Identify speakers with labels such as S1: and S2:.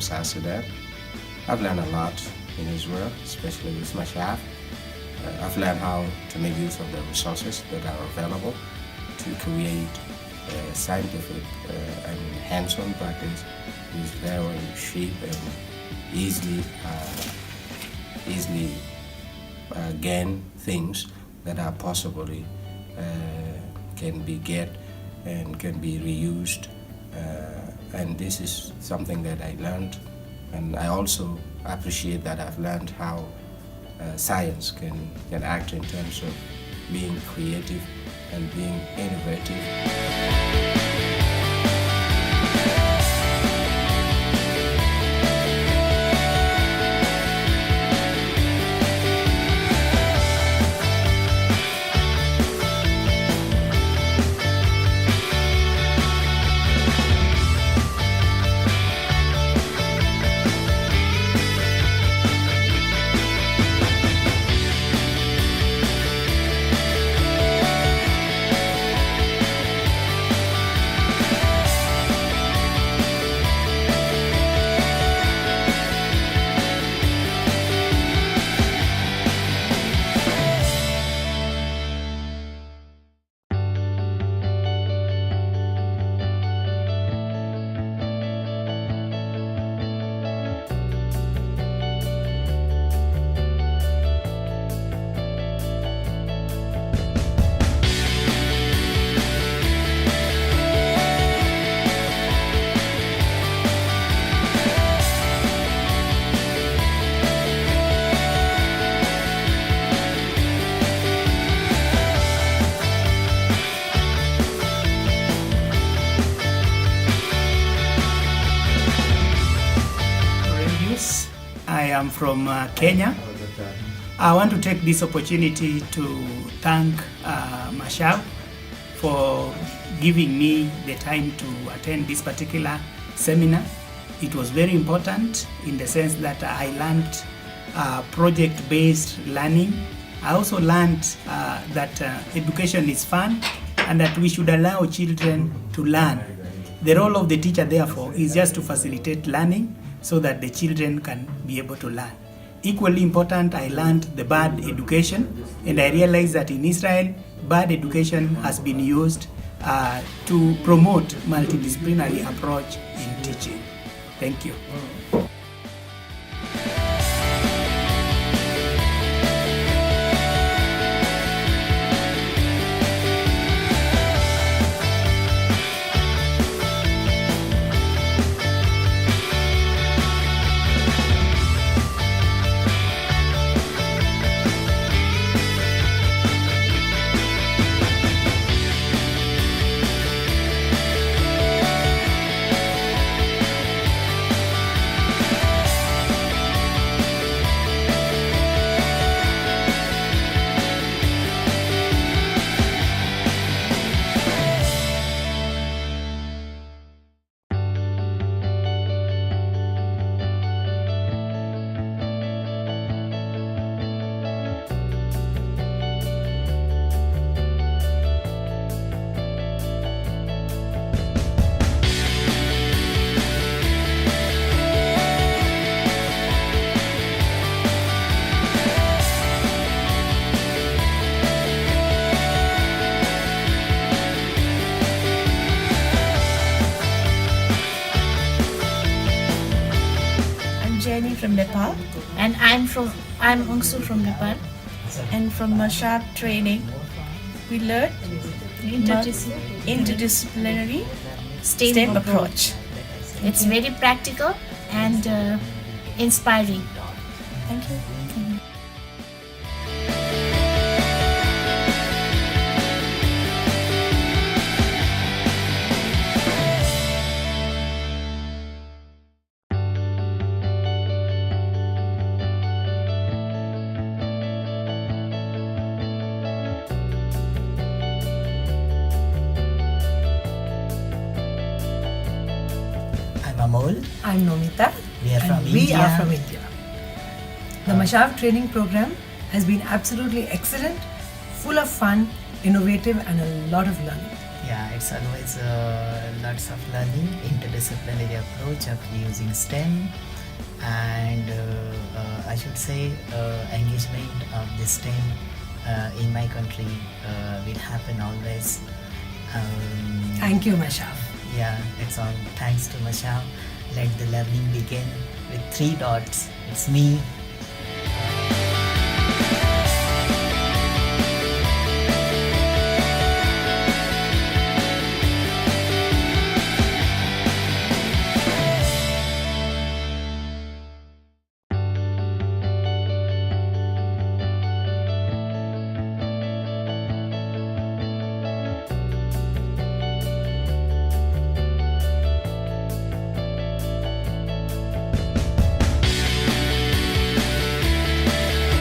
S1: South Sudan. I've learned a lot in Israel, especially with my chef. I've learned how to make use of the resources that are available to create scientific and hands-on practice with very cheap and easily gain things that are possibly can be get and can be reused, and this is something that I learned, and I also appreciate that I've learned how science can act in terms of being creative and being innovative.
S2: I am from Kenya. I want to take this opportunity to thank Mashav for giving me the time to attend this particular seminar. It was very important in the sense that I learned project-based learning. I also learned that education is fun and that we should allow children to learn. The role of the teacher, therefore, is just to facilitate learning so that the children can be able to learn. Equally important, I learned the bird education, and I realized that in Israel, bird education has been used to promote multidisciplinary approach in teaching. Thank you.
S3: From Nepal,
S4: And I'm Ungsu from Nepal.
S3: and from Mashav training, we learned interdisciplinary STEM approach.
S4: It's very practical and inspiring.
S3: Thank you.
S5: I'm Nomita.
S6: We are from India.
S5: The Mashav training program has been absolutely excellent, full of fun, innovative and a lot of learning.
S6: Yeah, it's always lots of learning, interdisciplinary approach of using STEM, and I should say engagement of the STEM in my country will happen always.
S5: Thank you, Mashaf.
S6: Yeah, it's all thanks to Mashao. Let the learning begin with 3 dots. It's me,